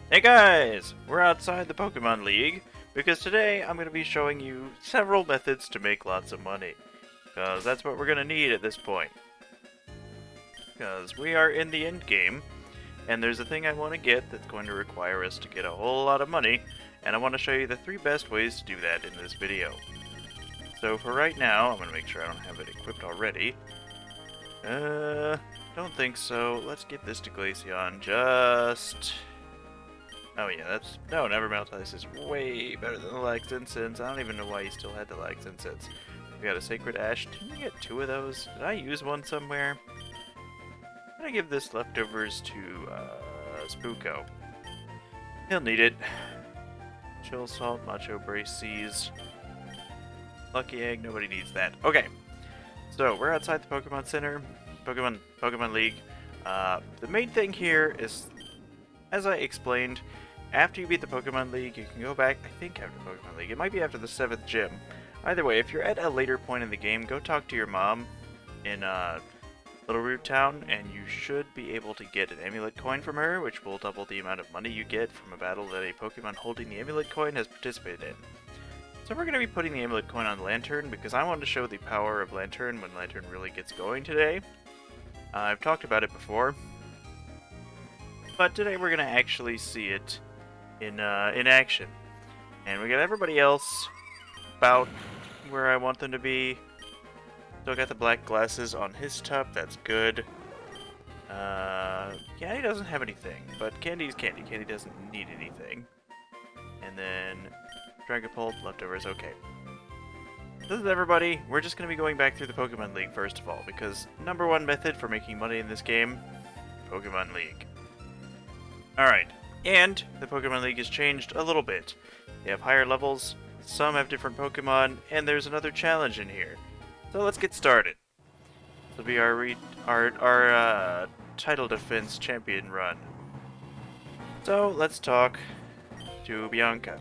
Hey guys! We're outside the Pokemon League because today I'm going to be showing you several methods to make lots of money. Because that's what we're going to need at this point. Because we are in the end game, and there's a thing I want to get that's going to require us to get a whole lot of money, and I want to show you the 3 best ways to do that in this video. So for right now, I'm going to make sure I don't have it equipped already. Don't think so. Let's get this to Glaceon just... Oh yeah, that's... No, Nevermelt Ice is way better than the Lax Incense. I don't even know why you still had the Lax Incense. We got a Sacred Ash. Didn't we get 2 of those? Did I use one somewhere? I'm gonna give this leftovers to, Spooko. He'll need it. Chill Salt, Macho Braces. Lucky Egg, nobody needs that. Okay, so we're outside the Pokemon Center. Pokemon League. The main thing here is, as I explained, after you beat the Pokemon League, you can go back, I think after Pokemon League, it might be after the 7th gym. Either way, if you're at a later point in the game, go talk to your mom in Little Root Town, and you should be able to get an Amulet Coin from her, which will double the amount of money you get from a battle that a Pokemon holding the Amulet Coin has participated in. So we're going to be putting the Amulet Coin on Lantern, because I wanted to show the power of Lantern when Lantern really gets going today. I've talked about it before, but today we're going to actually see it in action. And we got everybody else about where I want them to be. Still got the black glasses on his top, that's good. Candy doesn't have anything, but Candy's Candy. Candy doesn't need anything. And then Dragapult, leftovers, okay. This is everybody. We're just going to be going back through the Pokemon League first of all, because #1 method for making money in this game, Pokemon League. Alright, and the Pokemon League has changed a little bit. They have higher levels, some have different Pokemon, and there's another challenge in here. So let's get started. This will be our title defense champion run. So let's talk to Bianca.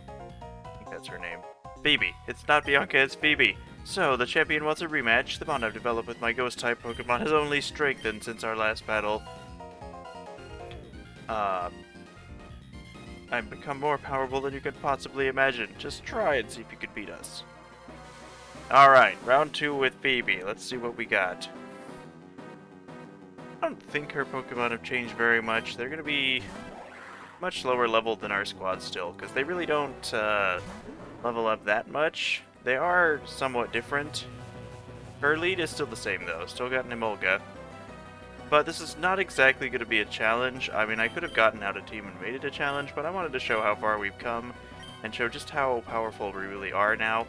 I think that's her name. Phoebe. It's not Bianca, it's Phoebe. So, the champion wants a rematch. The bond I've developed with my Ghost-type Pokemon has only strengthened since our last battle. I've become more powerful than you could possibly imagine. Just try and see if you could beat us. Alright, round 2 with Phoebe. Let's see what we got. I don't think her Pokemon have changed very much. They're going to be much lower level than our squad still, because they really don't level up that much. They are somewhat different. Her lead is still the same though, still got an Emolga. But this is not exactly going to be a challenge. I mean, I could have gotten out a team and made it a challenge, but I wanted to show how far we've come, and show just how powerful we really are now,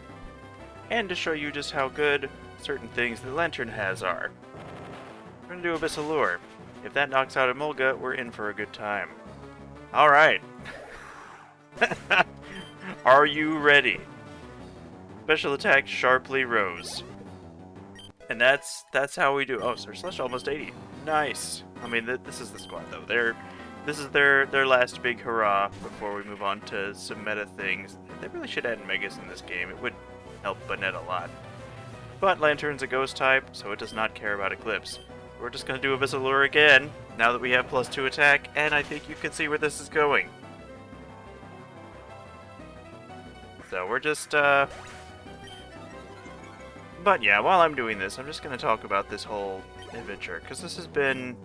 and to show you just how good certain things that Lantern has are. We're going to do Abyssal Lure. If that knocks out Emolga, we're in for a good time. Alright. Are you ready? Special attack sharply rose. And that's how we do. Oh, Sir Slush almost 80. Nice. I mean, this is the squad though. This is their last big hurrah before we move on to some meta things. They really should add Megas in this game. It would help Banette a lot. But Lantern's a ghost type, so it does not care about Eclipse. We're just gonna do Abyssal Lure again, now that we have +2 attack, and I think you can see where this is going. So we're just, But yeah, while I'm doing this, I'm just gonna talk about this whole adventure, because this has been,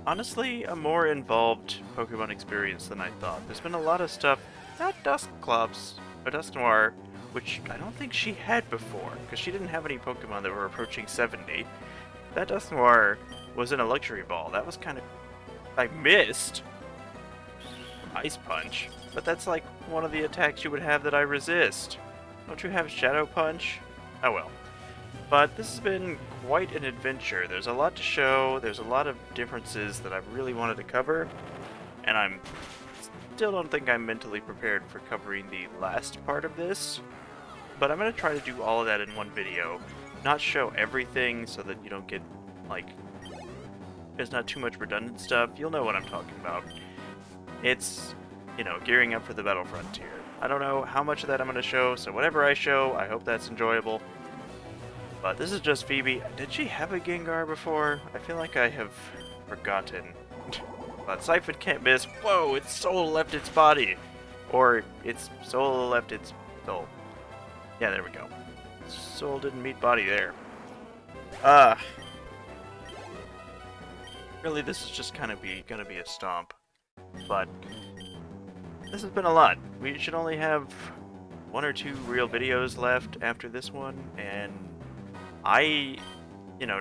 honestly, a more involved Pokemon experience than I thought. There's been a lot of stuff, not Dusclops, or Dusknoir, which I don't think she had before, because she didn't have any Pokemon that were approaching 70. That Dusknoir was in a Luxury Ball. That was kind of... I missed Ice Punch, but that's like one of the attacks you would have that I resist. Don't you have Shadow Punch? Oh well. But this has been quite an adventure. There's a lot to show, there's a lot of differences that I really wanted to cover, and I'm still don't think I'm mentally prepared for covering the last part of this. But I'm going to try to do all of that in one video. Not show everything so that you don't get, like, there's not too much redundant stuff. You'll know what I'm talking about. It's, you know, gearing up for the Battle Frontier. I don't know how much of that I'm going to show, so whatever I show, I hope that's enjoyable. But this is just Phoebe. Did she have a Gengar before? I feel like I have forgotten. But Siphon can't miss. Whoa, its soul left its body. Or its soul left its soul. Yeah, there we go. Soul didn't meet body there. Really, this is just gonna be a stomp. But this has been a lot. We should only have 1 or 2 real videos left after this one, and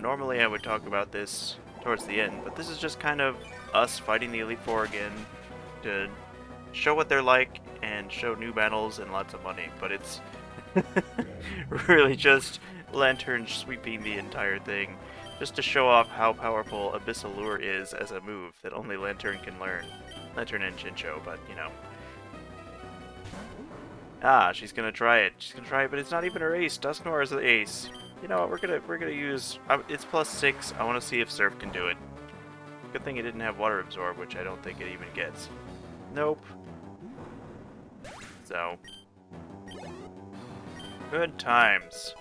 normally I would talk about this towards the end, but this is just kind of us fighting the Elite Four again to show what they're like and show new battles and lots of money, but it's really just Lanturn sweeping the entire thing just to show off how powerful Abyssal Lure is as a move that only Lanturn can learn. Lanturn and Chincho, but she's gonna try it. She's gonna try it, but it's not even her ace. Dusknoir is the ace. You know what? We're gonna use. It's +6. I want to see if Surf can do it. Good thing it didn't have Water Absorb, which I don't think it even gets. Nope. So good times.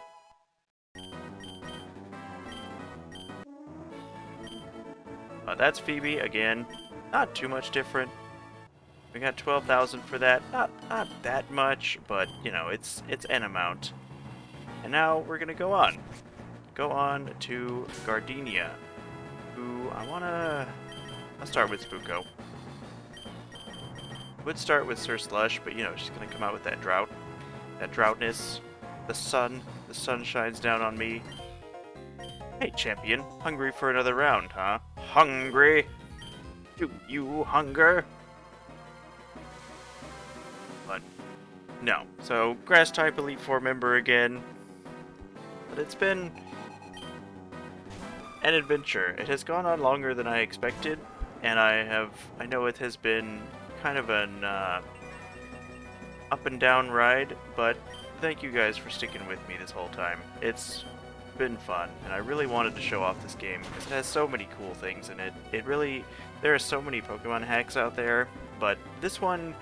That's Phoebe again. Not too much different. We got 12,000 for that. Not that much, but it's an amount. And now we're gonna go on to Gardenia, who I'll start with Spooko. Would start with Sir Slush, but she's gonna come out with that drought, that droughtness. The sun shines down on me. Hey, champion, hungry for another round, huh? Hungry? Do you hunger? But no. So Grass type Elite Four member again. But it's been an adventure. It has gone on longer than I expected, and I know it has been kind of an up and down ride, but thank you guys for sticking with me this whole time. It's been fun, and I really wanted to show off this game because it has so many cool things in it. There are so many Pokemon hacks out there, but this one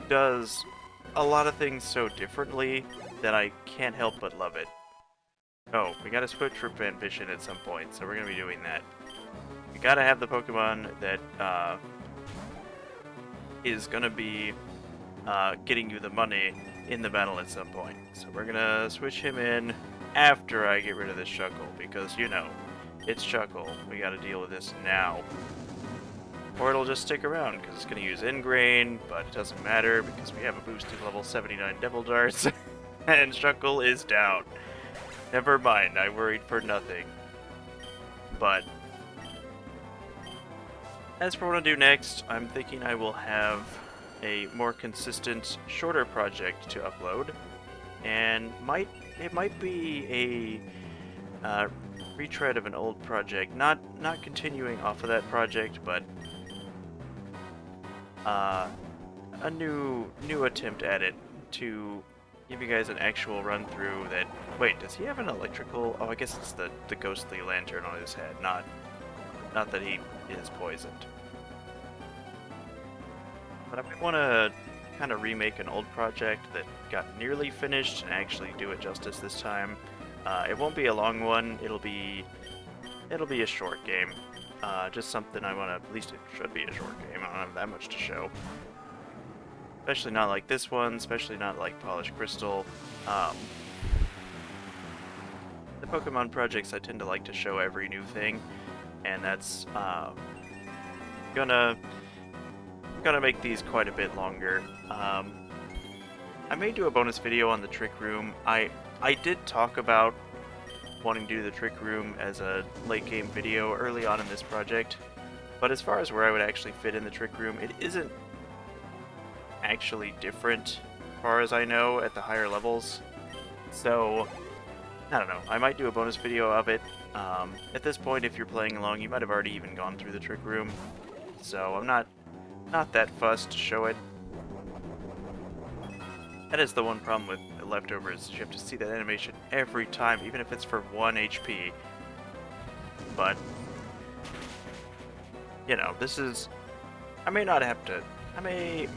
does a lot of things so differently that I can't help but love it. Oh, we gotta switch for Fanvision at some point, so we're gonna be doing that. We gotta have the Pokemon that is gonna be getting you the money in the battle at some point. So we're gonna switch him in after I get rid of this Shuckle, because it's Shuckle. We gotta deal with this now. Or it'll just stick around, because it's gonna use Ingrain, but it doesn't matter, because we have a boosted level 79 Devil Darts, and Shuckle is down. Never mind, I worried for nothing. But as for what I'll do next, I'm thinking I will have a more consistent, shorter project to upload, and it might be a retread of an old project, not continuing off of that project, but a new attempt at it to give you guys an actual run through that. Wait, does he have an electrical? Oh, I guess it's the ghostly lantern on his head, not that he is poisoned. But I want to kind of remake an old project that got nearly finished and actually do it justice this time. It won't be a long one. It'll be a short game. Just something I want to. At least it should be a short game. I don't have that much to show. Especially not like this one. Especially not like Polished Crystal. The Pokemon projects I tend to like to show every new thing, and that's gonna make these quite a bit longer. I may do a bonus video on the Trick Room. I did talk about wanting to do the Trick Room as a late game video early on in this project, but as far as where I would actually fit in the Trick Room, it isn't actually different as far as I know at the higher levels. So I don't know, I might do a bonus video of it. At this point, if you're playing along, you might have already even gone through the Trick Room, so I'm not that fussed to show it. That is the one problem with the Leftovers. You have to see that animation every time, even if it's for 1 HP. But this is. I may not have to. I may.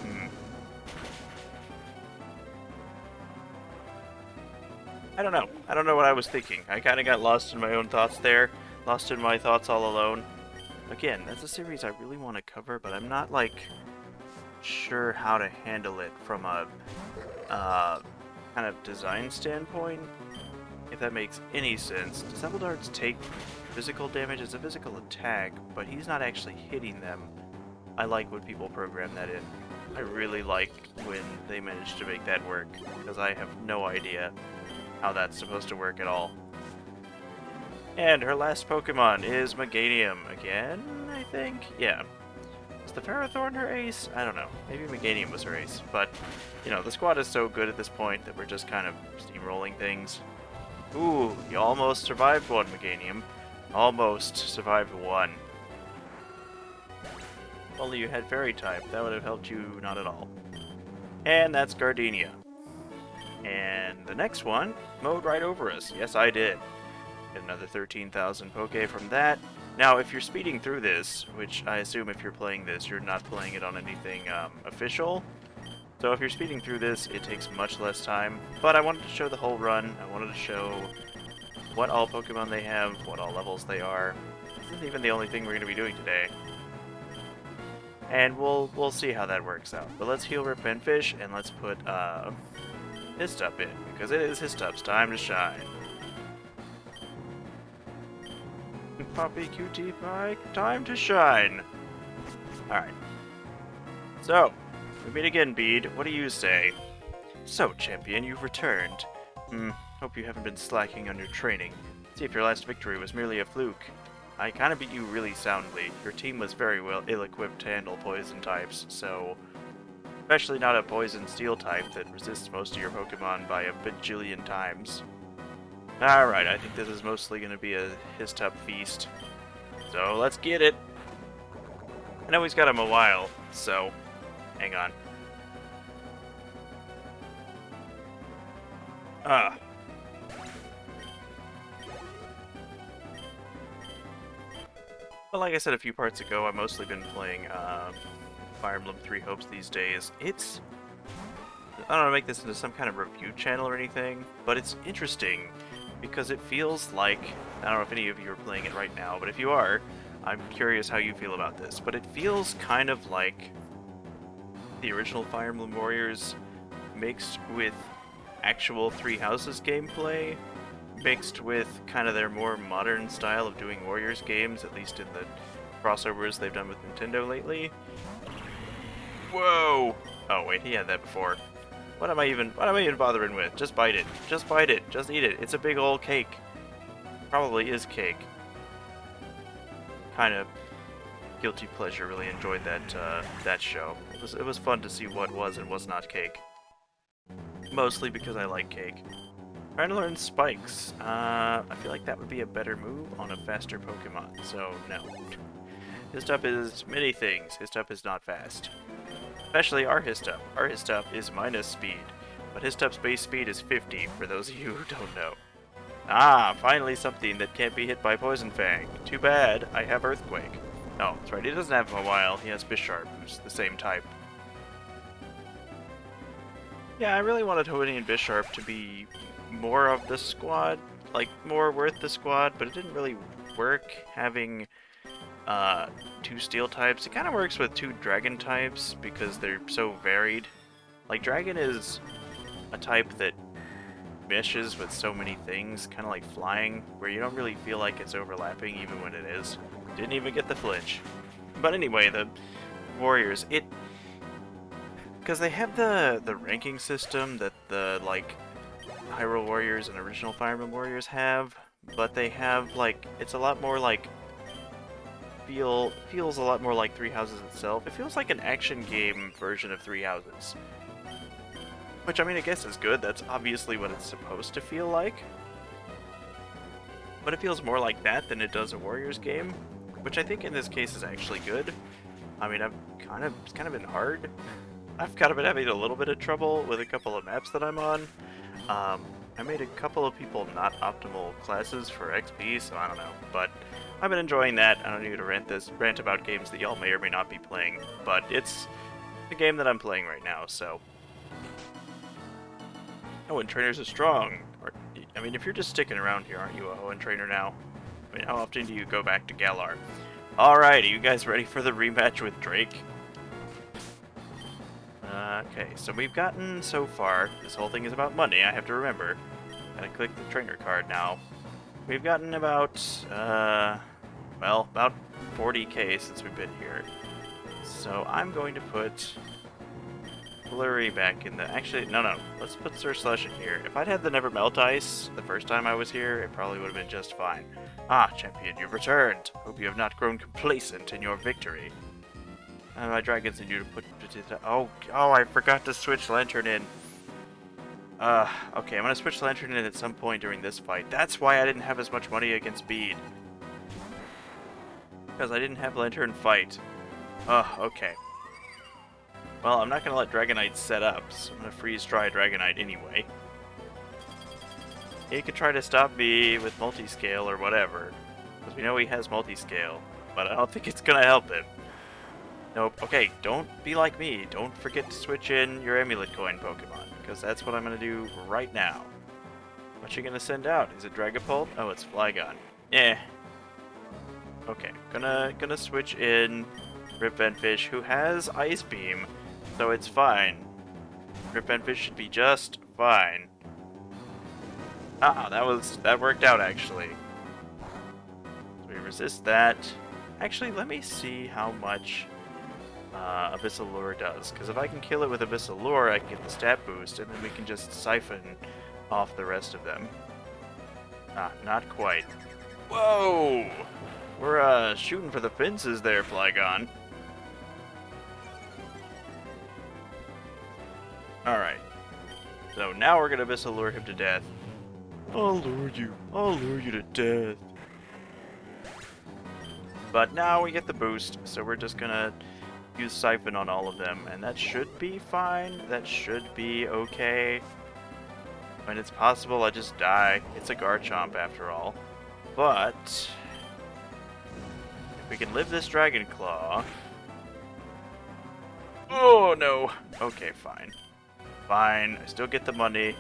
I don't know. I don't know what I was thinking. I kind of got lost in my own thoughts there. Lost in my thoughts all alone. again, that's a series I really want to cover, but I'm not, like, sure how to handle it from a kind of design standpoint, if that makes any sense. Disciple darts take physical damage as a physical attack, but he's not actually hitting them. I like when people program that in. I really like when they manage to make that work, because I have no idea how that's supposed to work at all. And her last Pokemon is Meganium again, I think? Yeah. Is the Ferrothorn her ace? I don't know. Maybe Meganium was her ace. But, you know, the squad is so good at this point that we're just kind of steamrolling things. Ooh, you almost survived one, Meganium. Almost survived one. If only you had Fairy type, that would have helped you not at all. And that's Gardenia. And the next one mowed right over us. Yes, I did. Get another 13,000 Poke from that. Now, if you're speeding through this, which I assume if you're playing this, you're not playing it on anything official. So if you're speeding through this, it takes much less time. But I wanted to show the whole run. I wanted to show what all Pokemon they have, what all levels they are. This isn't even the only thing we're going to be doing today. And we'll see how that works out. But let's heal Rip Fish, and let's put Histop in, because it is Histop's time to shine. Poppy Cutie Pie, time to shine. Alright. So, we meet again, Bede. What do you say? So, champion, you've returned. Hope you haven't been slacking on your training. See if your last victory was merely a fluke. I kinda beat you really soundly. Your team was very well ill-equipped to handle poison types, so... especially not a poison steel type that resists most of your Pokemon by a bajillion times. Alright, I think this is mostly going to be a Histop feast. So, let's get it! I know he's got him a while, so... hang on. Well, like I said a few parts ago, I've mostly been playing Fire Emblem Three Hopes these days. It's... I don't want to make this into some kind of review channel or anything, but it's interesting. Because it feels like, I don't know if any of you are playing it right now, but if you are, I'm curious how you feel about this. But it feels kind of like the original Fire Emblem Warriors mixed with actual Three Houses gameplay, mixed with kind of their more modern style of doing Warriors games, at least in the crossovers they've done with Nintendo lately. Whoa! Oh wait, he had that before. What am I even bothering with? Just bite it. Just bite it. Just eat it. It's a big old cake. Probably is cake. Kind of guilty pleasure. Really enjoyed that show. It was fun to see what was and was not cake. Mostly because I like cake. Trying to learn spikes. I feel like that would be a better move on a faster Pokemon. So no. Histop is many things. Histop is not fast. Especially our Histop. Our Histop is minus speed, but Histop's base speed is 50, for those of you who don't know. Ah, finally something that can't be hit by Poison Fang. Too bad, I have Earthquake. Oh, that's right, he doesn't have Mawile, he has Bisharp, who's the same type. Yeah, I really wanted Honey and Bisharp to be more of the squad, like, more worth the squad, but it didn't really work having... two steel types. It kind of works with two dragon types because they're so varied. Like, dragon is a type that meshes with so many things, kind of like flying, where you don't really feel like it's overlapping even when it is. Didn't even get the flinch. But anyway, the Warriors, because they have the ranking system that the, like, Hyrule Warriors and original Fire Emblem Warriors have, but they have, like, it's a lot more like feels a lot more like Three Houses itself. It feels like an action game version of Three Houses. Which, I mean, I guess is good. That's obviously what it's supposed to feel like. But it feels more like that than it does a Warriors game, which I think in this case is actually good. I mean, it's kind of been hard. I've kind of been having a little bit of trouble with a couple of maps that I'm on. I made a couple of people not optimal classes for XP, so I don't know, but I've been enjoying that. I don't need to rant about games that y'all may or may not be playing, but it's the game that I'm playing right now, so. Oh, and trainers are strong. I mean, if you're just sticking around here, aren't you a Hoenn trainer now? I mean, how often do you go back to Galar? Alright, are you guys ready for the rematch with Drake? Okay, so we've gotten so far, this whole thing is about money, I have to remember. Gotta click the trainer card now. We've gotten about, well, about 40k since we've been here. So I'm going to put Flurry back in the... Actually, no. Let's put Surge in here. If I'd had the Never Melt Ice the first time I was here, it probably would have been just fine. Ah, champion, you've returned. Hope you have not grown complacent in your victory. My dragons need you to put... Oh, I forgot to switch Lantern in. Okay, I'm gonna switch Lantern in at some point during this fight. That's why I didn't have as much money against Bede. Because I didn't have Lantern fight. Okay. Well, I'm not gonna let Dragonite set up, so I'm gonna freeze dry Dragonite anyway. He could try to stop me with multiscale or whatever, because we know he has multiscale, but I don't think it's gonna help him. Nope. Okay, don't be like me. Don't forget to switch in your Amulet Coin Pokemon, because that's what I'm gonna do right now. What you gonna send out? Is it Dragapult? Oh, it's Flygon. Eh. Okay, gonna switch in Rip Van Fish, who has Ice Beam, so it's fine. Rip Van Fish should be just fine. Ah, that worked out actually. So we resist that. Actually, let me see how much Abyssal Lure does, because if I can kill it with Abyssal Lure, I can get the stat boost, and then we can just siphon off the rest of them. Ah, not quite. Whoa! We're shooting for the fences there, Flygon. Alright. So now we're gonna Abyssal Lure him to death. I'll lure you to death. But now we get the boost, so we're just gonna use Siphon on all of them, and that should be fine. That should be okay. When it's possible, I just die. It's a Garchomp after all. But if we can live this Dragon Claw... Oh no! Okay, fine. Fine, I still get the money.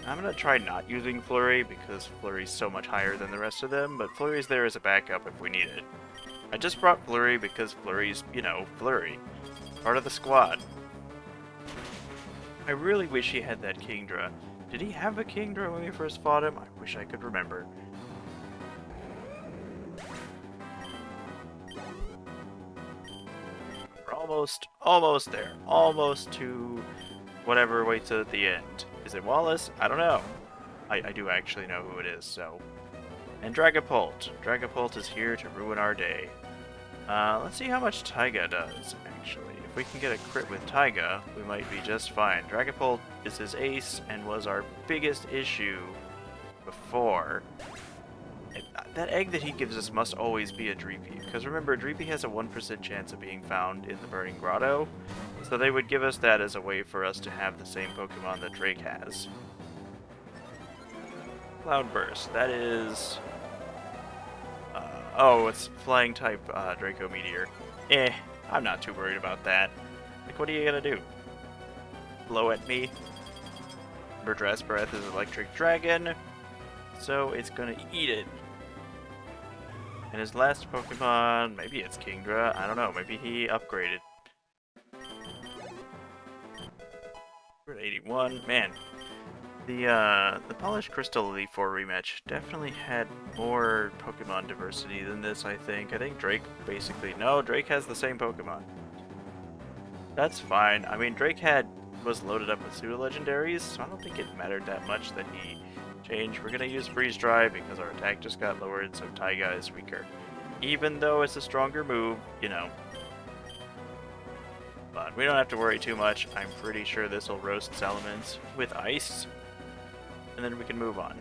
I'm gonna try not using Flurry, because Flurry's so much higher than the rest of them, but Flurry's there as a backup if we need it. I just brought Flurry because Flurry's, you know, Flurry. Part of the squad. I really wish he had that Kingdra. Did he have a Kingdra when we first fought him? I wish I could remember. We're almost there. Almost to whatever waits at the end. Is it Wallace? I don't know. I do actually know who it is, so... And Dragapult. Dragapult is here to ruin our day. Let's see how much Taiga does, actually. If we can get a crit with Taiga, we might be just fine. Dragapult is his ace and was our biggest issue before. That egg that he gives us must always be a Dreepy, because remember, Dreepy has a 1% chance of being found in the Burning Grotto, so they would give us that as a way for us to have the same Pokemon that Drake has. Cloudburst, that is... oh, it's flying type Draco Meteor. I'm not too worried about that. Like, what are you gonna do? Blow at me? Dress Breath is Electric Dragon, so it's gonna eat it. And his last Pokemon, maybe it's Kingdra, I don't know, maybe he upgraded. 81, man. The Polished Crystal Elite Four rematch definitely had more Pokemon diversity than this, I think. I think Drake basically... No, Drake has the same Pokemon. That's fine. I mean, Drake was loaded up with pseudo-legendaries, so I don't think it mattered that much that he changed. We're gonna use Freeze Dry because our attack just got lowered, so Taiga is weaker. Even though it's a stronger move, you know. But we don't have to worry too much. I'm pretty sure this will roast Salamence with ice. And then we can move on.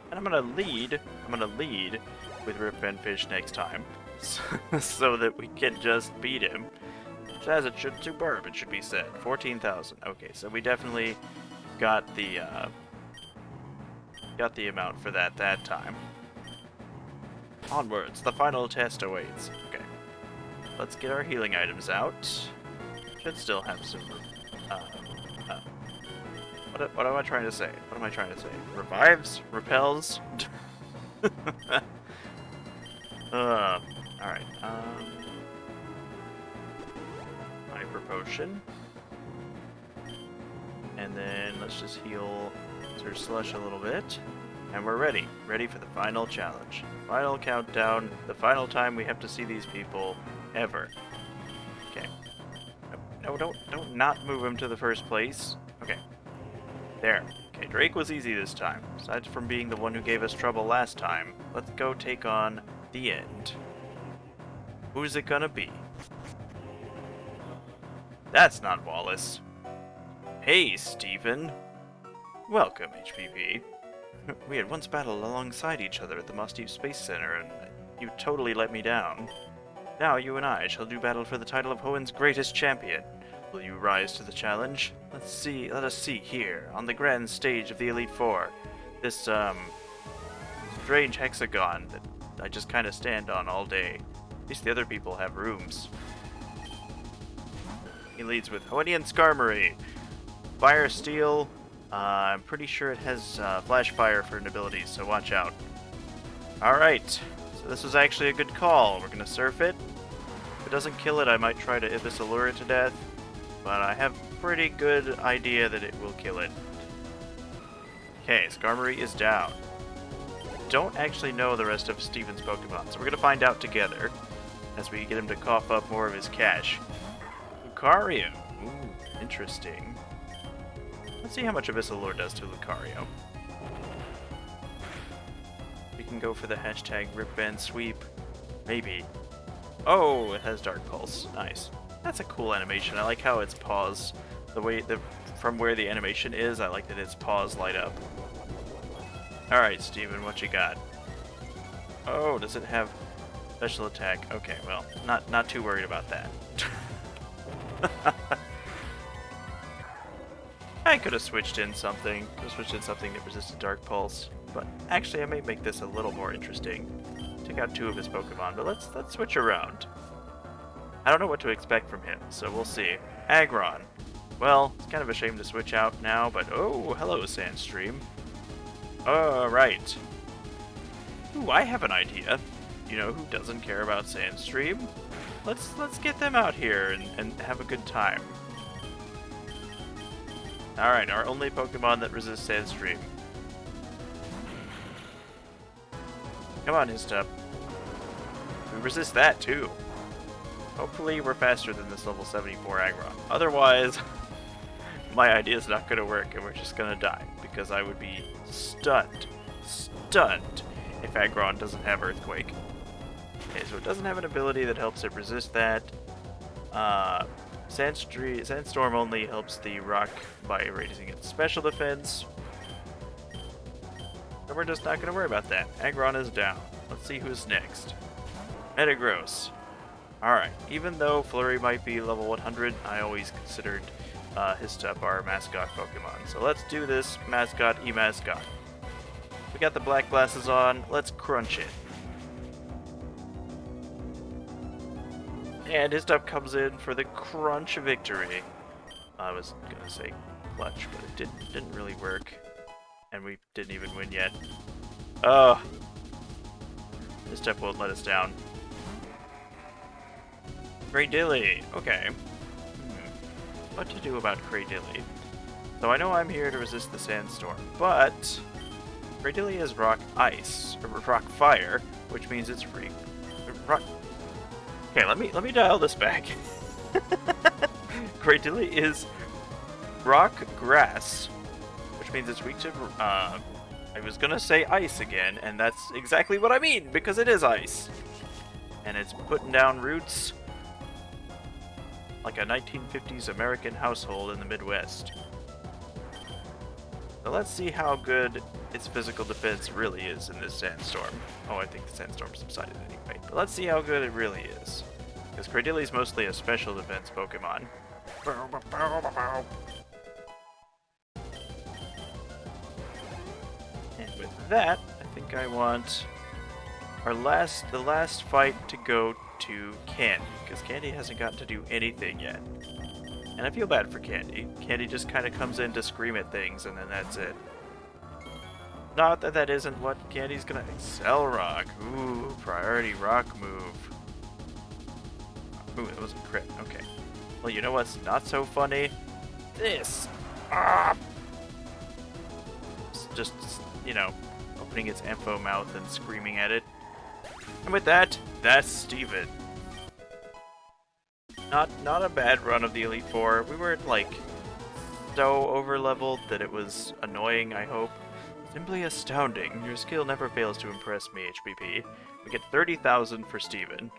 And I'm gonna lead with Rip Van Fish next time, so that we can just beat him. As it should, superb, it should be said. 14,000. Okay, so we definitely got the amount for that time. Onwards, the final test awaits. Okay, let's get our healing items out. Should still have some. What am I trying to say? What am I trying to say? Revives? Repels? Alright, Hyper Potion. And then let's just heal Sir Slush a little bit. And we're ready. Ready for the final challenge. Final countdown. The final time we have to see these people ever. Okay. No, don't not move him to the first place. Okay. There. Okay, Drake was easy this time. Aside from being the one who gave us trouble last time, let's go take on the end. Who's it gonna be? That's not Wallace. Hey, Stephen. Welcome, HPP. We had once battled alongside each other at the Moss Deep Space Center, and you totally let me down. Now you and I shall do battle for the title of Hoenn's greatest champion. Will you rise to the challenge? Let us see here, on the grand stage of the Elite Four. This, strange hexagon that I just kind of stand on all day. At least the other people have rooms. He leads with Hoennian Skarmory. Fire Steel. I'm pretty sure it has Flash Fire for an ability, so watch out. Alright, so this was actually a good call. We're gonna surf it. If it doesn't kill it, I might try to Ibis Allure it to death. But I have a pretty good idea that it will kill it. Okay, Skarmory is down. Don't actually know the rest of Steven's Pokemon, so we're gonna find out together as we get him to cough up more of his cash. Lucario. Ooh, interesting. Let's see how much Abyssal Allure does to Lucario. We can go for the hashtag Rip Band Sweep. Maybe. Oh, it has Dark Pulse. Nice. That's a cool animation. I like how its paws, from where the animation is, I like that its paws light up. Alright, Steven, what you got? Oh, does it have special attack? Okay, well, not too worried about that. I could have switched in something. That resisted Dark Pulse. But actually, I may make this a little more interesting. Take out two of his Pokemon, but let's switch around. I don't know what to expect from him, so we'll see. Aggron. Well, it's kind of a shame to switch out now, but oh, hello, Sandstream. Alright. Ooh, I have an idea. You know who doesn't care about Sandstream? Let's get them out here and have a good time. Alright, our only Pokemon that resists Sandstream. Come on, Histop. We resist that, too. Hopefully we're faster than this level 74 Aggron. Otherwise, my idea is not going to work and we're just going to die. Because I would be stunned if Aggron doesn't have Earthquake. Okay, so it doesn't have an ability that helps it resist that. Sandstorm only helps the rock by raising its special defense. So we're just not going to worry about that. Aggron is down. Let's see who's next. Metagross. Alright, even though Flurry might be level 100, I always considered Histop our mascot Pokemon. So let's do this mascot E-mascot. We got the black glasses on, let's crunch it. And Histop comes in for the crunch victory. I was gonna say clutch, but it didn't really work. And we didn't even win yet. Oh. Histop won't let us down. Cradilly. Okay. What to do about Cradilly? So I know I'm here to resist the Sandstorm, but Cradilly is Rock Ice, or Rock Fire, which means it's free. Rock. Okay, let me dial this back. Cradilly is Rock Grass, which means it's weak to. I was gonna say ice again, and that's exactly what I mean because it is ice, and it's putting down roots. Like a 1950s American household in the Midwest. So let's see how good its physical defense really is in this Sandstorm. Oh, I think the Sandstorm subsided anyway. But let's see how good it really is. Because Cradilly is mostly a special defense Pokemon. And with that, I think I want the last fight to go to Candy, because Candy hasn't gotten to do anything yet. And I feel bad for Candy. Candy just kind of comes in to scream at things, and then that's it. Not that that isn't what Candy's gonna excel rock. Ooh, priority rock move. Ooh, that was a crit. Okay. Well, you know what's not so funny? This. Ah! Just, you know, opening its info mouth and screaming at it. And with that, that's Steven. Not a bad run of the Elite Four. We weren't like so over-leveled that it was annoying, I hope. Simply astounding. Your skill never fails to impress me, HBP. We get 30,000 for Steven.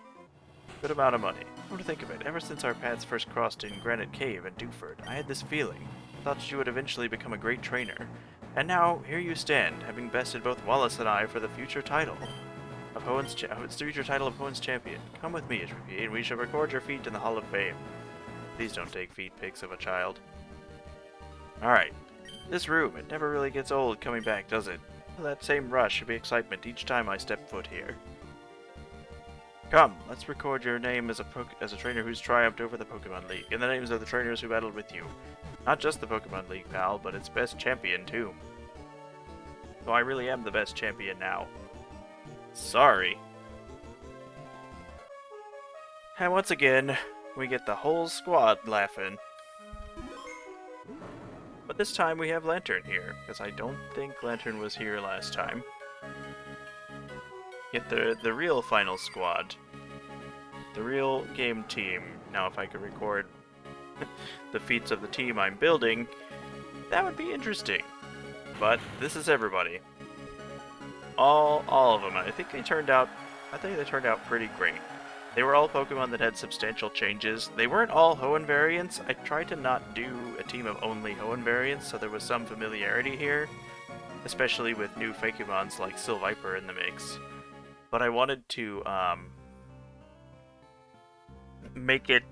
Good amount of money. Come to think of it, ever since our paths first crossed in Granite Cave and Dewford, I had this feeling. I thought you would eventually become a great trainer. And now, here you stand, having bested both Wallace and I for the future title of Hoenn Champion. Come with me, HBP, and we shall record your feat in the Hall of Fame. Please don't take feet pics of a child. Alright. This room, it never really gets old coming back, does it? That same rush of excitement each time I step foot here. Come, let's record your name as a trainer who's triumphed over the Pokemon League, and the names of the trainers who battled with you. Not just the Pokemon League, pal, but its best champion, too. So I really am the best champion now. Sorry. And once again, we get the whole squad laughing. But this time we have Lantern here, because I don't think Lantern was here last time. Get the real final squad. The real game team. Now if I could record the feats of the team I'm building, that would be interesting. But this is everybody. All of them. I think they turned out pretty great. They were all Pokemon that had substantial changes. They weren't all Hoenn variants. I tried to not do a team of only Hoenn variants, so there was some familiarity here. Especially with new Fakemons like Sylviper in the mix. But I wanted to make it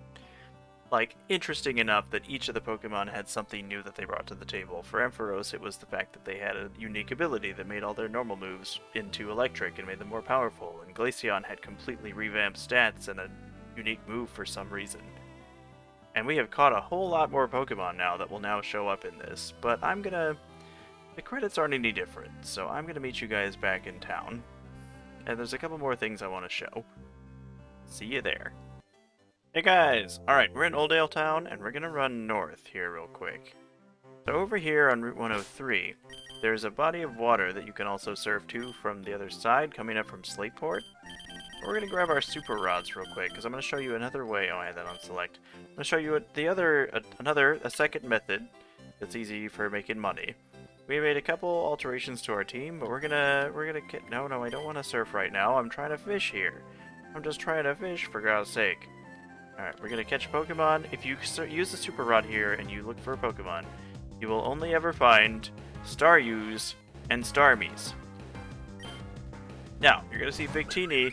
like interesting enough that each of the Pokemon had something new that they brought to the table. For Ampharos, it was the fact that they had a unique ability that made all their normal moves into electric and made them more powerful, and Glaceon had completely revamped stats and a unique move for some reason. And we have caught a whole lot more Pokemon now that will now show up in this, but the credits aren't any different, so I'm gonna meet you guys back in town. And there's a couple more things I want to show. See you there. Hey guys! Alright, we're in Oldale Town, and we're gonna run north here real quick. So over here on Route 103, there's a body of water that you can also surf to from the other side, coming up from Slateport. We're gonna grab our Super Rods real quick, because I'm gonna show you another way. Oh, I had that on select. I'm gonna show you a second method that's easy for making money. We made a couple alterations to our team, but we're gonna get... No, I don't want to surf right now. I'm trying to fish here. I'm just trying to fish, for God's sake. Alright, we're gonna catch a Pokemon. If you use the Super Rod here and you look for a Pokemon, you will only ever find Staryus and Starmies. Now, you're gonna see Victini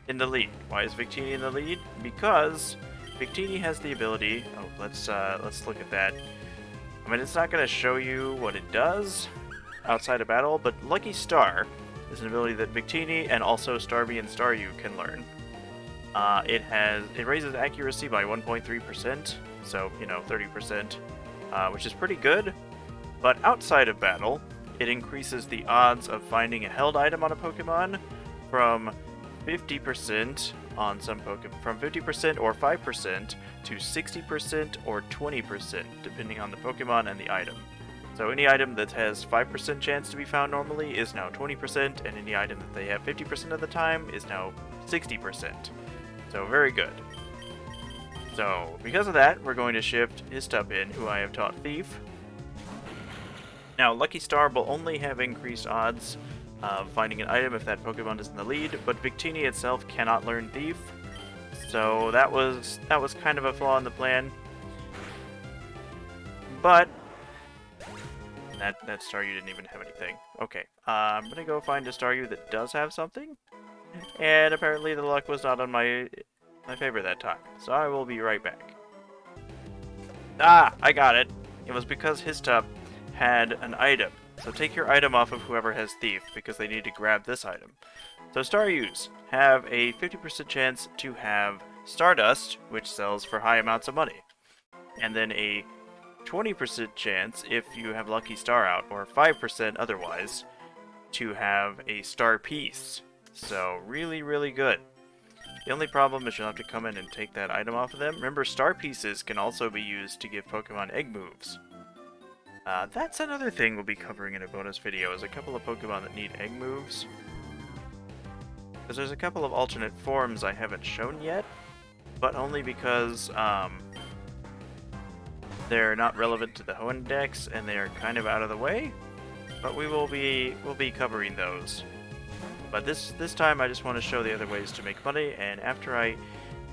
in the lead. Why is Victini in the lead? Because Victini has the ability... Oh, let's look at that. I mean, it's not going to show you what it does outside of battle, but Lucky Star is an ability that Victini and also Starmie and Staryu can learn. It raises accuracy by 1.3%, so, 30%, which is pretty good. But outside of battle, it increases the odds of finding a held item on a Pokemon from 50% on some Pokemon, from 50% or 5% to 60% or 20%, depending on the Pokemon and the item. So any item that has 5% chance to be found normally is now 20%, and any item that they have 50% of the time is now 60%. So very good. So because of that, we're going to shift Histup in, who I have taught Thief. Now, Lucky Star will only have increased odds of finding an item if that Pokemon is in the lead, but Victini itself cannot learn Thief. So that was kind of a flaw in the plan. But that Staryu didn't even have anything. Okay, I'm gonna go find a Staryu that does have something. And apparently the luck was not on my favor that time. So I will be right back. Ah, I got it. It was because Histup had an item. So take your item off of whoever has Thief, because they need to grab this item. So Staryus have a 50% chance to have Stardust, which sells for high amounts of money. And then a 20% chance if you have Lucky Star out, or 5% otherwise, to have a star piece. So really, really good. The only problem is you'll have to come in and take that item off of them. Remember, star pieces can also be used to give Pokemon egg moves. That's another thing we'll be covering in a bonus video, is a couple of Pokemon that need egg moves. Because there's a couple of alternate forms I haven't shown yet, but only because they're not relevant to the Hoenn Dex and they are kind of out of the way. But we'll be covering those. But this time I just want to show the other ways to make money, and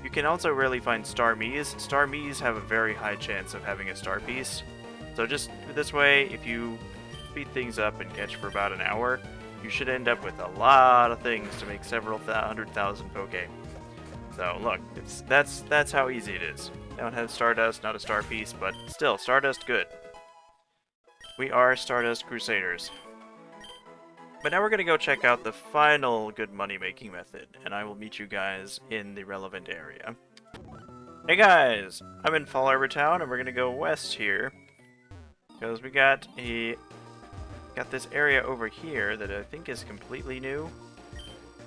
you can also rarely find Star Miis. Star Miis have a very high chance of having a star piece. So just this way, if you speed things up and catch for about an hour, you should end up with a lot of things to make several 100,000 Poke. So look, that's how easy it is. Don't have Stardust, not a star piece, but still, Stardust good. We are Stardust Crusaders. But now we're gonna go check out the final good money-making method, and I will meet you guys in the relevant area. Hey guys! I'm in Fall Arbor Town, and we're gonna go west here. Because we got this area over here that I think is completely new.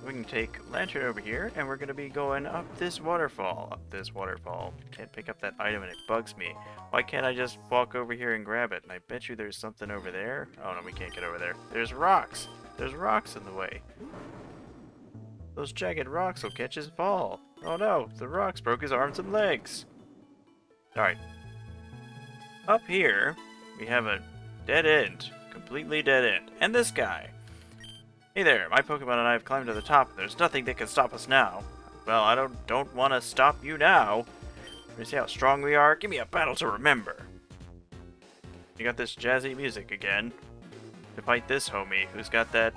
We can take Lantern over here, and we're gonna be going up this waterfall. Up this waterfall. Can't pick up that item, and it bugs me. Why can't I just walk over here and grab it? And I bet you there's something over there. Oh no, we can't get over there. There's rocks! There's rocks in the way. Those jagged rocks will catch his fall. Oh no, the rocks broke his arms and legs. Alright. Up here, we have a dead end. Completely dead end. And this guy. Hey there, my Pokemon and I have climbed to the top, and there's nothing that can stop us now. Well, I don't want to stop you now. You see how strong we are? Give me a battle to remember. You got this jazzy music again. To fight this homie, who's got that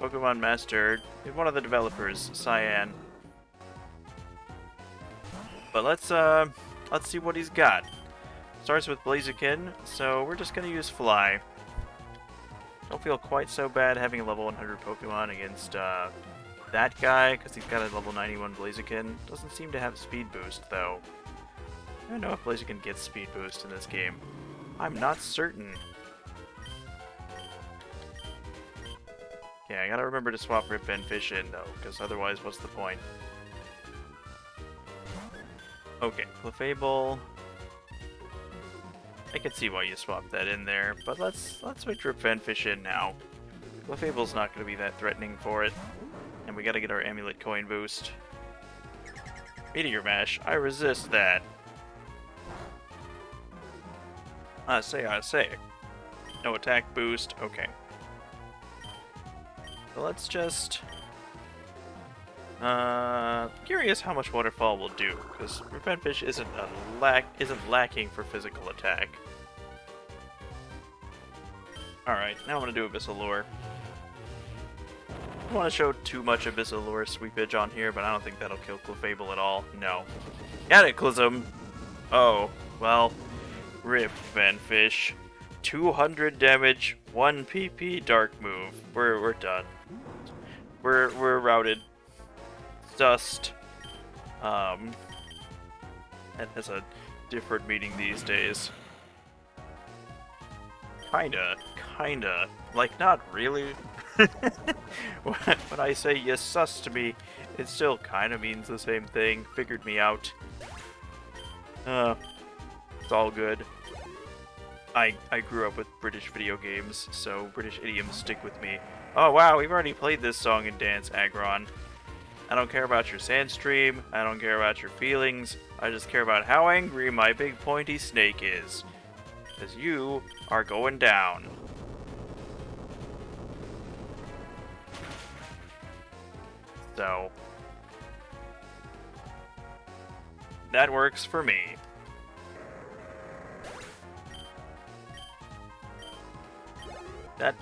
Pokemon Master, one of the developers, Cyan. But let's see what he's got. Starts with Blaziken, so we're just gonna use Fly. Don't feel quite so bad having a level 100 Pokemon against that guy, because he's got a level 91 Blaziken. Doesn't seem to have Speed Boost, though. I don't know if Blaziken gets Speed Boost in this game. I'm not certain. Yeah, I gotta remember to swap Rip Van Fish in, though, because otherwise, what's the point? Okay, Clefable. I can see why you swapped that in there, but let's switch Rip Van Fish in now. Clefable's not going to be that threatening for it, and we gotta get our Amulet Coin boost. Meteor Mash, I resist that. I say. No attack boost, okay. So let's just... curious how much Waterfall will do, because Rip Van Fish isn't lacking for physical attack. Alright, now I'm gonna do Abyssal Lure. I don't want to show too much Abyssal Lure sweepage on here, but I don't think that'll kill Clefable at all. No. Cataclysm! Oh, well, Rip Van Fish. 200 damage, 1 PP dark move. We're done. We're routed. Dust. That has a different meaning these days. Kinda. Like, not really. When I say you sus to me, it still kinda means the same thing. Figured me out. It's all good. I grew up with British video games, so British idioms stick with me. Oh wow, we've already played this song and dance, Aggron. I don't care about your Sandstream, I don't care about your feelings, I just care about how angry my big pointy snake is. Because you are going down. So, that works for me.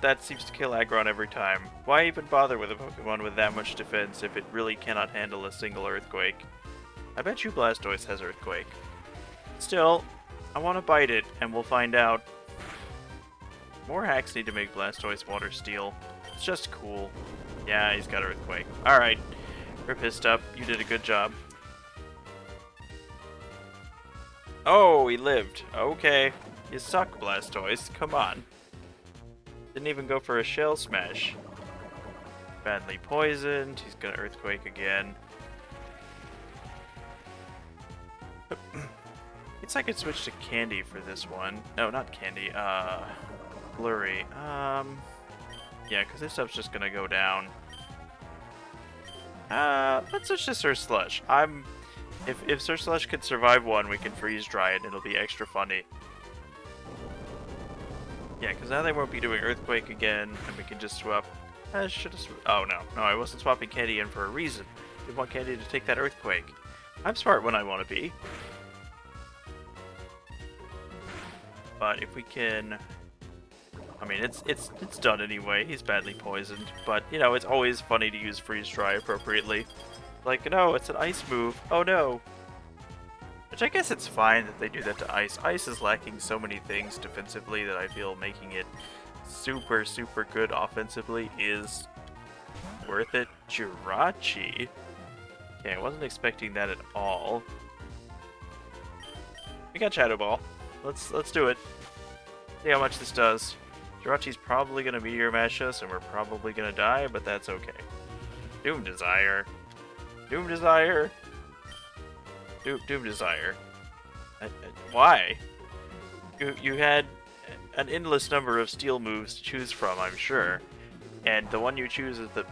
That seems to kill Aggron every time. Why even bother with a Pokemon with that much defense if it really cannot handle a single Earthquake? I bet you Blastoise has Earthquake. Still, I want to bite it, and we'll find out. More hacks need to make Blastoise Water Steel. It's just cool. Yeah, he's got Earthquake. Alright, we're pissed up. You did a good job. Oh, he lived. Okay. You suck, Blastoise. Come on. Didn't even go for a Shell Smash. badly poisoned. He's gonna Earthquake again. It's I could switch to Candy for this one. No, not Candy. Blurry. Yeah, because this stuff's just gonna go down. Let's switch to Sir Slush. If Sir Slush could survive one, we can freeze dry it, and it'll be extra funny. Yeah, because now they won't be doing Earthquake again, and we can just swap. I should have. Oh no, I wasn't swapping Candy in for a reason. We want Candy to take that Earthquake. I'm smart when I want to be. But if we can, I mean, it's done anyway. He's badly poisoned, but you know, it's always funny to use freeze dry appropriately. Like, no, it's an ice move. Oh no. Which I guess it's fine that they do that to ice. Ice is lacking so many things defensively that I feel making it super, super good offensively is worth it. Jirachi. Okay, I wasn't expecting that at all. We got Shadow Ball. Let's do it. See how much this does. Jirachi's probably gonna Meteor Mash us, and we're probably gonna die, but that's okay. Doom Desire. Doom Desire. Doom Desire. Why? You had an endless number of steel moves to choose from, I'm sure. And the one you choose is the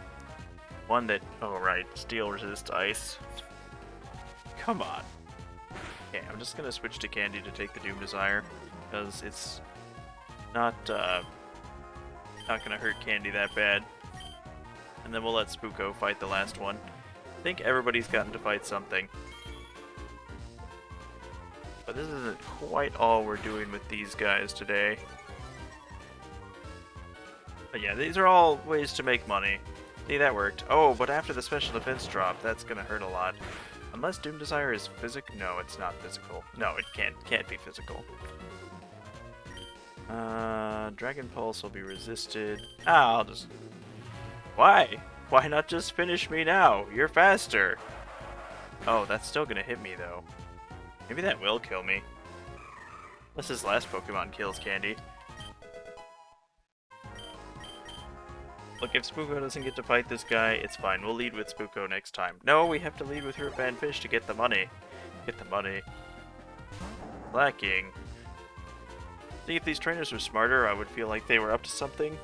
one that... Oh, right. Steel resists ice. Come on. Okay, I'm just gonna switch to Candy to take the Doom Desire, because it's not gonna hurt Candy that bad. And then we'll let Spooko fight the last one. I think everybody's gotten to fight something. But this isn't quite all we're doing with these guys today. But yeah, these are all ways to make money. See, that worked. Oh, but after the special defense drop, that's gonna hurt a lot. Unless Doom Desire is physical. No, it's not physical. No, it can't be physical. Dragon Pulse will be resisted. I'll just... Why? Why not just finish me now? You're faster. Oh, that's still gonna hit me, though. Maybe that will kill me. Unless his last Pokemon kills Candy. Look, if Spooko doesn't get to fight this guy, it's fine. We'll lead with Spooko next time. No, we have to lead with Root Band Fish to get the money. Get the money. Lacking. See, if these trainers were smarter, I would feel like they were up to something.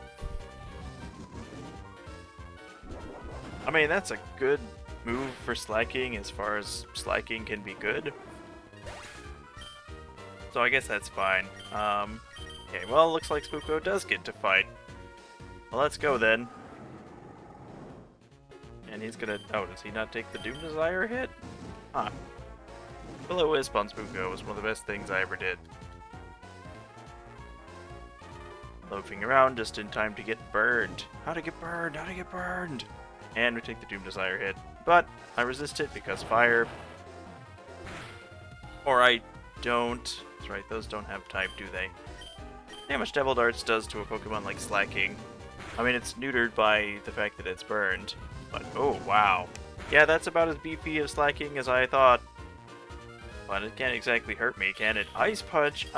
I mean, that's a good move for Slacking as far as Slacking can be good. So I guess that's fine. Okay, well, looks like Spooko does get to fight. Well, let's go then. And he's gonna... Oh, does he not take the Doom Desire hit? Huh. Will-O-Wisp on Spooko was one of the best things I ever did. Loafing around just in time to get burned. How to get burned? How to get burned? And we take the Doom Desire hit. But I resist it because fire. Or I don't. That's right, those don't have type, do they? See how much Devil Darts does to a Pokemon like Slacking. I mean, it's neutered by the fact that it's burned. But, oh, wow. Yeah, that's about as beefy of Slacking as I thought. But it can't exactly hurt me, can it? Ice Punch!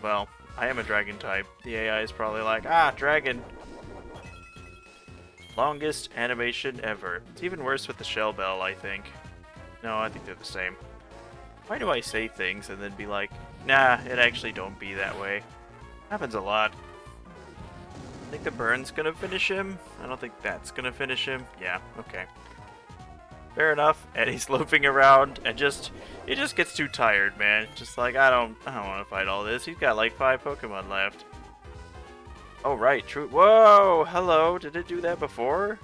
Well, I am a Dragon type. The AI is probably like, ah, Dragon! Longest animation ever. It's even worse with the Shell Bell, I think. No, I think they're the same. Why do I say things and then be like, nah, it actually don't be that way? Happens a lot. I think the burn's gonna finish him. I don't think that's gonna finish him. Yeah, okay. Fair enough. And he's looping around and he just gets too tired, man. Just like, I don't want to fight all this. He's got like 5 Pokemon left. Oh, right, true. Whoa, hello. Did it do that before?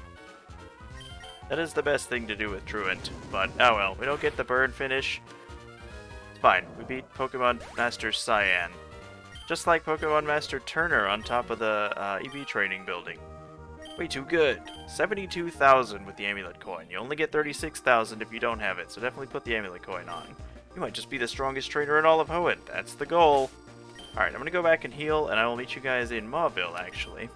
That is the best thing to do with Truant. But, oh well, we don't get the burn finish. It's fine. We beat Pokemon Master Cyan. Just like Pokemon Master Turner on top of the EV training building. Way too good. 72,000 with the Amulet Coin. You only get 36,000 if you don't have it, so definitely put the Amulet Coin on. You might just be the strongest trainer in all of Hoenn. That's the goal. Alright, I'm gonna go back and heal, and I will meet you guys in Mauville, actually.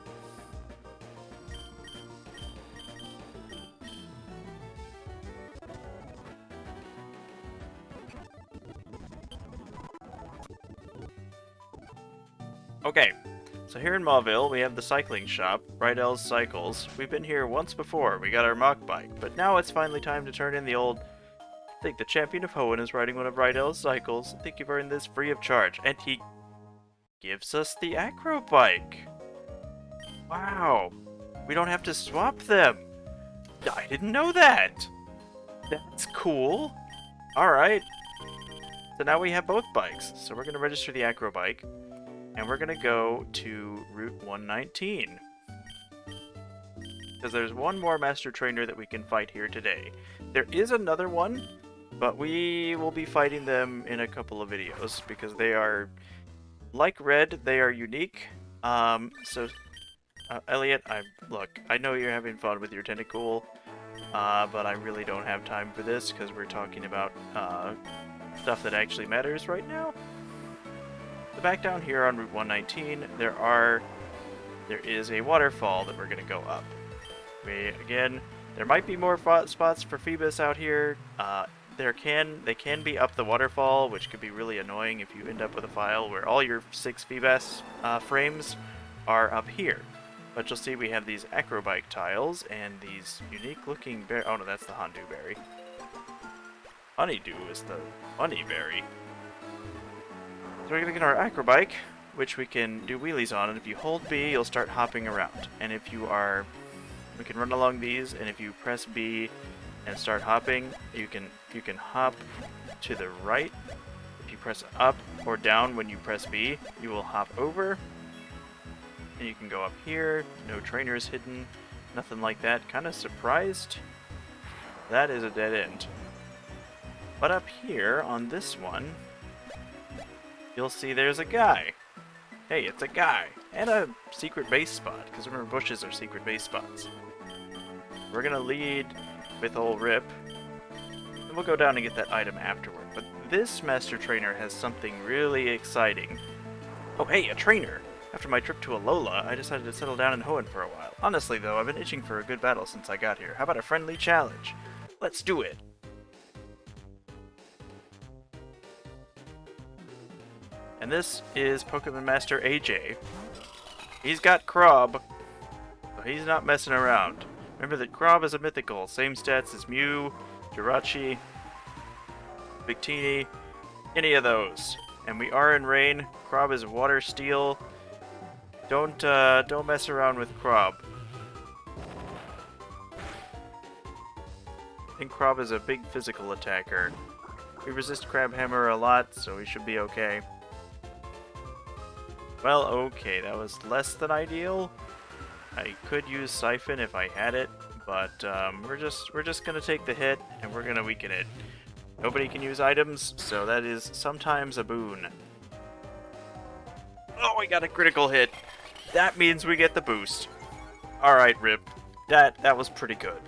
Okay, So here in Mauville, we have the cycling shop, Rydell's Cycles. We've been here once before, we got our mock bike, but now it's finally time to turn in the old... I think the champion of Hoenn is riding one of Rydell's Cycles. I think you've earned this free of charge. And he gives us the acro bike. Wow. We don't have to swap them. I didn't know that. That's cool. Alright. So now we have both bikes. So we're going to register the acro bike. And we're going to go to Route 119. Because there's one more Master Trainer that we can fight here today. There is another one, but we will be fighting them in a couple of videos. Because they are, like Red, they are unique. Elliot, look, I know you're having fun with your Tentacool, but I really don't have time for this because we're talking about stuff that actually matters right now. So back down here on Route 119, there is a waterfall that we're going to go up. There might be more spots for Phoebus out here. They can be up the waterfall, which could be really annoying if you end up with a file where all your 6 Phoebus frames are up here. But you'll see we have these acrobike tiles and these unique looking berry. Oh no, that's the Hondu berry. Honeydew is the honey berry. So we're gonna get our acrobike, which we can do wheelies on, and if you hold B, you'll start hopping around. And we can run along these, and if you press B and start hopping, you can hop to the right. If you press up or down when you press B, you will hop over. And you can go up here, no trainers hidden, nothing like that. Kind of surprised. That is a dead end. But up here on this one, you'll see there's a guy. Hey, it's a guy. And a secret base spot, because remember bushes are secret base spots. We're gonna lead with old Rip, and we'll go down and get that item afterward. But this Master Trainer has something really exciting. Oh hey, a trainer! After my trip to Alola, I decided to settle down in Hoenn for a while. Honestly though, I've been itching for a good battle since I got here. How about a friendly challenge? Let's do it! And this is Pokemon Master AJ. He's got Crob, so he's not messing around. Remember that Crob is a mythical, same stats as Mew, Jirachi, Victini, any of those. And we are in rain. Crob is water steel. Don't mess around with Crob. I think Crob is a big physical attacker. We resist Crabhammer a lot, so we should be okay. Well, okay, that was less than ideal. I could use Siphon if I had it, but we're just gonna take the hit and we're gonna weaken it. Nobody can use items, so that is sometimes a boon. Oh, we got a critical hit. That means we get the boost. Alright, Rip. That was pretty good.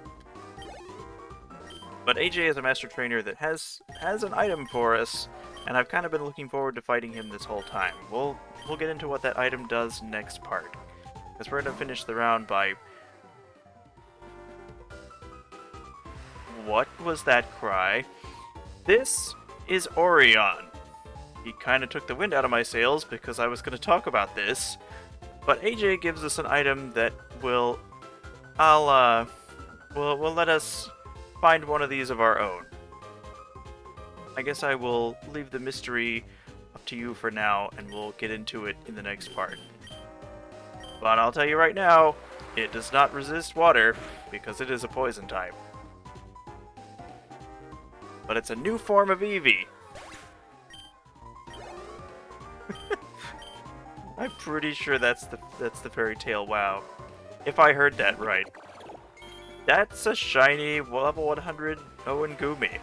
But AJ is a Master Trainer that has an item for us, and I've kind of been looking forward to fighting him this whole time. We'll get into what that item does next part. Because we're going to finish the round by... What was that cry? This is Orion. He kind of took the wind out of my sails because I was going to talk about this. But AJ gives us an item that will let us find one of these of our own. I guess I will leave the mystery up to you for now, and we'll get into it in the next part. But I'll tell you right now, it does not resist water, because it is a poison type. But it's a new form of Eevee. I'm pretty sure that's the Fairy Tail WoW. If I heard that right. That's a shiny level 100 Hoenn Goomy.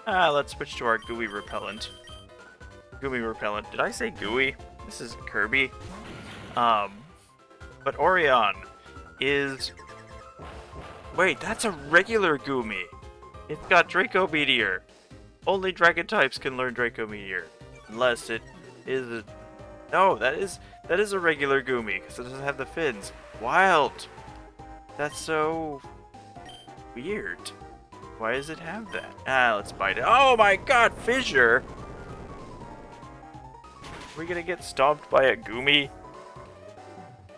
Let's switch to our Gooey Repellent. Gooey Repellent. Did I say Gooey? This is Kirby. But Orion is... Wait, that's a regular Goomy! It's got Draco Meteor! Only Dragon types can learn Draco Meteor. Unless it is a... No, that is a regular Goomy, because it doesn't have the fins. Wild! That's so... weird. Why does it have that? Let's bite it. Oh my god, Fissure! we gonna get stomped by a Goomy?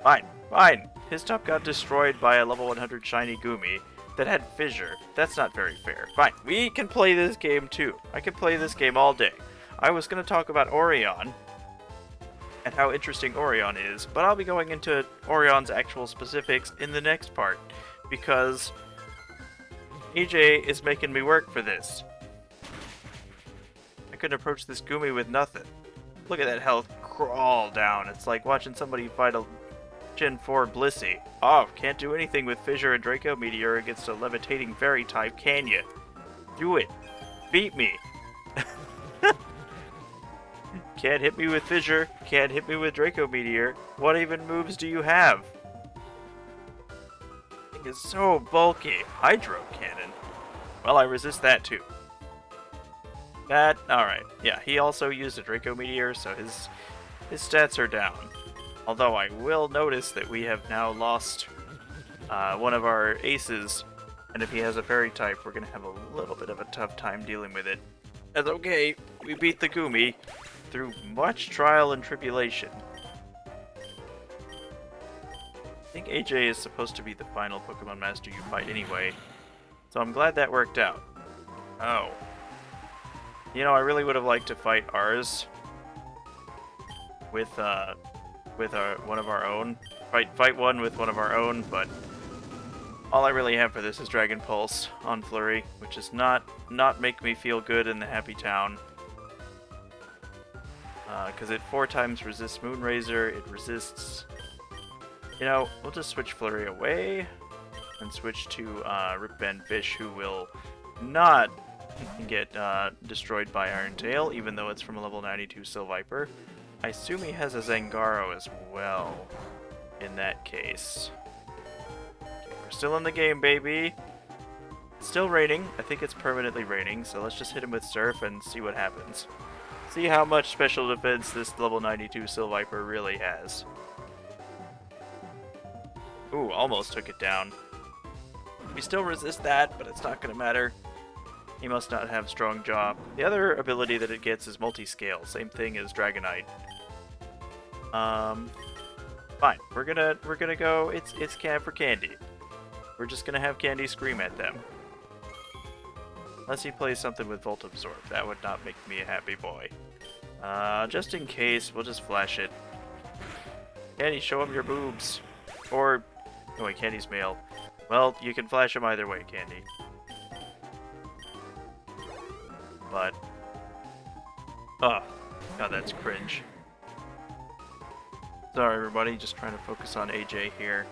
Fine, fine. His top got destroyed by a level 100 shiny Goomy that had Fissure. That's not very fair. Fine, we can play this game too. I can play this game all day. I was gonna talk about Orion and how interesting Orion is, but I'll be going into Orion's actual specifics in the next part, because EJ is making me work for this. I couldn't approach this Goomy with nothing. Look at that health crawl down. It's like watching somebody fight a Gen 4 Blissey. Oh, can't do anything with Fissure and Draco Meteor against a levitating fairy type, can you? Do it. Beat me. Can't hit me with Fissure, can't hit me with Draco Meteor. What even moves do you have? It is so bulky. Hydro Cannon. Well, I resist that too. That, alright. Yeah, he also used a Draco Meteor, so his stats are down. Although I will notice that we have now lost one of our aces, and if he has a fairy type, we're going to have a little bit of a tough time dealing with it. That's okay, we beat the Goomy through much trial and tribulation. I think AJ is supposed to be the final Pokemon Master you fight anyway, so I'm glad that worked out. Oh. You know, I really would have liked to fight ours with one of our own. Fight one with one of our own, but all I really have for this is Dragon Pulse on Flurry, which is not make me feel good in the happy town. Because it 4 times resists Moonrazor, it resists... You know, we'll just switch Flurry away, and switch to Rip Van Fish, who will not get destroyed by Iron Tail, even though it's from a level 92 Silviper. I assume he has a Zangaro as well, in that case. Okay, we're still in the game, baby! It's still raining. I think it's permanently raining, so let's just hit him with Surf and see what happens. See how much special defense this level 92 Silviper really has. Ooh, almost took it down. We still resist that, but it's not going to matter. He must not have Strong Jaw. The other ability that it gets is Multi-Scale. Same thing as Dragonite. Fine. We're gonna go. It's Cam for Candy. We're just gonna have Candy scream at them. Unless he plays something with Volt Absorb. That would not make me a happy boy. Just in case, we'll just flash it. Candy, show him your boobs. Or, oh wait, Candy's male. Well, you can flash him either way, Candy. But, oh, God, that's cringe. Sorry, everybody, just trying to focus on AJ here.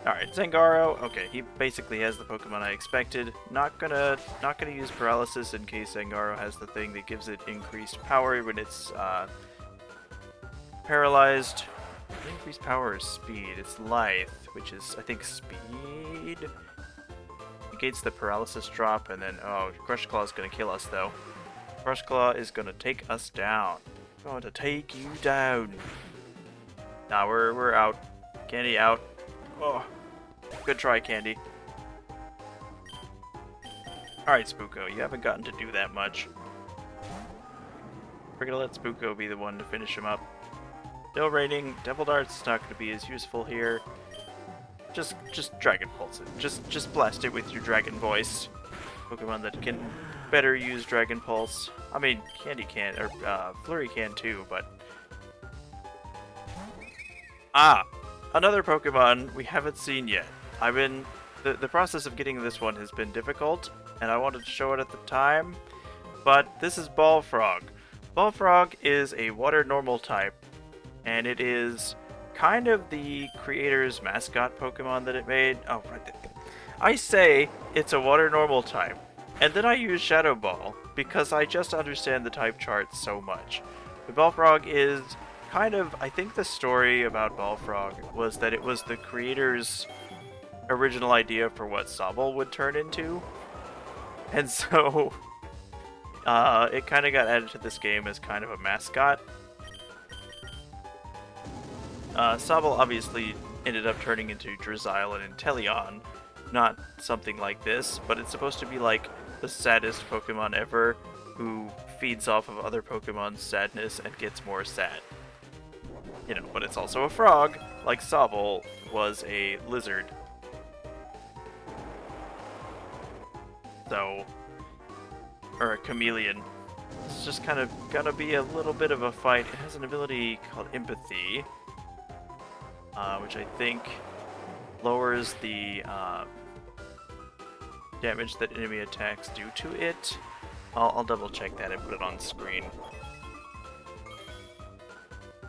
Alright, Zangaro. Okay, he basically has the Pokemon I expected. Not gonna use Paralysis in case Zangaro has the thing that gives it increased power when it's paralyzed. Increased power is speed. It's Lithe, which is, I think, speed. Negates the paralysis drop, and then, oh, Crush Claw is gonna kill us, though. Crush Claw is gonna take us down. Going to take you down. Nah, we're out. Candy out. Oh, good try, Candy. Alright, Spooko, you haven't gotten to do that much. We're gonna let Spooko be the one to finish him up. Still raining. Devil Dart's not gonna be as useful here. Just Dragon Pulse it. Just blast it with your Dragon Voice. Pokemon that can better use Dragon Pulse. I mean, Candy can, or Flurry can too, but... Ah! Another Pokemon we haven't seen yet. The process of getting this one has been difficult, and I wanted to show it at the time, but this is Balfrog. Balfrog is a water normal type, and it is kind of the creator's mascot Pokemon that it made. Oh, right there. I say it's a water normal type, and then I use Shadow Ball, because I just understand the type chart so much. The Balfrog is kind of, I think the story about Balfrog was that it was the creator's original idea for what Sobble would turn into. And so, it kind of got added to this game as kind of a mascot. Sobble obviously ended up turning into Drizzile and Inteleon, not something like this, but it's supposed to be like the saddest Pokemon ever, who feeds off of other Pokemon's sadness and gets more sad. You know, but it's also a frog, like Sobble was a lizard. So, or a chameleon. It's just kind of gonna be a little bit of a fight. It has an ability called Empathy, which I think lowers the damage that enemy attacks do to it. I'll double check that and put it on screen.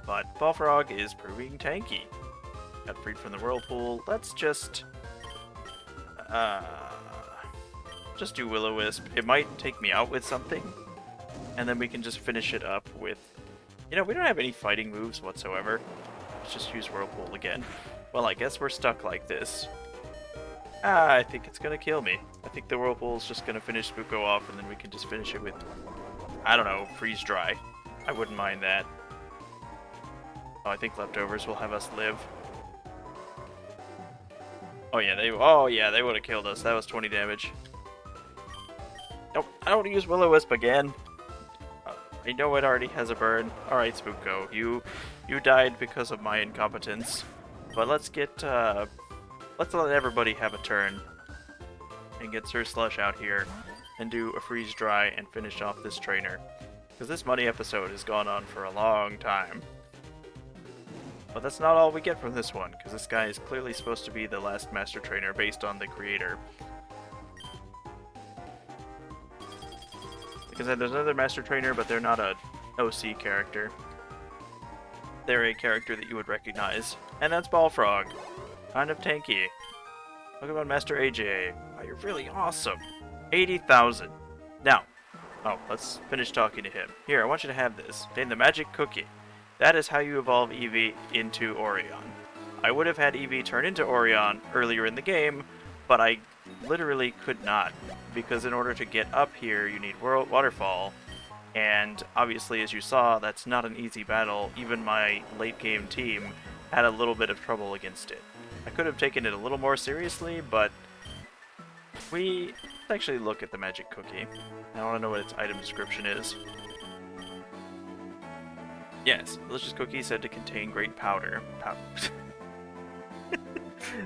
But Balfrog is proving tanky. Got freed from the whirlpool. Let's just do Will-O-Wisp. It might take me out with something, and then we can just finish it up with... You know, we don't have any fighting moves whatsoever. Let's just use Whirlpool again. Well, I guess we're stuck like this. I think it's gonna kill me. I think the Whirlpool's just gonna finish Spooko off, and then we can just finish it with, I don't know, Freeze Dry. I wouldn't mind that. Oh, I think Leftovers will have us live. Oh yeah, they would have killed us. That was 20 damage. Nope, I don't want to use Will-O-Wisp again. I know it already has a burn. Alright, Spooko, you died because of my incompetence. But let's let everybody have a turn. And get Sir Slush out here and do a Freeze Dry and finish off this trainer. Because this money episode has gone on for a long time. But that's not all we get from this one, because this guy is clearly supposed to be the last Master Trainer based on the creator. Because there's another Master Trainer, but they're not a OC character. They're a character that you would recognize. And that's Balfrog. Kind of tanky. Pokemon Master AJ. Wow, you're really awesome. 80,000. Now, let's finish talking to him. Here, I want you to have this. Obtain the Magic Cookie. That is how you evolve Eevee into Orion. I would have had Eevee turn into Orion earlier in the game, but I literally could not, because in order to get up here you need Waterfall, and obviously, as you saw, that's not an easy battle. Even my late game team had a little bit of trouble against it. I could have taken it a little more seriously, but let's actually look at the Magic Cookie. I want to know what its item description is. Yes, delicious cookie said to contain great powder.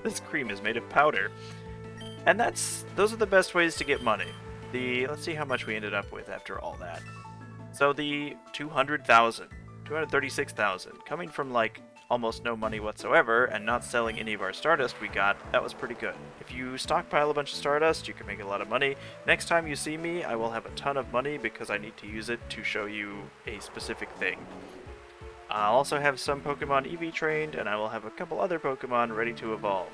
This cream is made of powder. And those are the best ways to get money. Let's see how much we ended up with after all that. So the 200,000, 236,000, coming from like almost no money whatsoever and not selling any of our Stardust we got, that was pretty good. If you stockpile a bunch of Stardust, you can make a lot of money. Next time you see me, I will have a ton of money because I need to use it to show you a specific thing. I'll also have some Pokemon Eevee trained, and I will have a couple other Pokemon ready to evolve.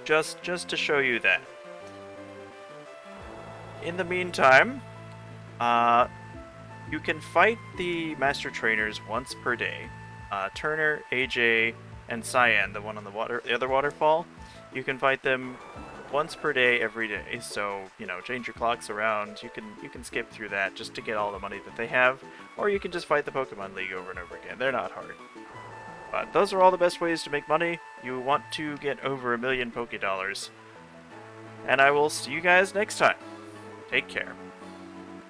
Just to show you that. In the meantime, you can fight the Master Trainers once per day. Turner, AJ, and Cyan, the one on the other waterfall. You can fight them once per day every day, so, you know, change your clocks around. You can skip through that just to get all the money that they have, or you can just fight the Pokemon League over and over again. They're not hard. But those are all the best ways to make money. You want to get over 1 million Pokédollars. And I will see you guys next time. Take care.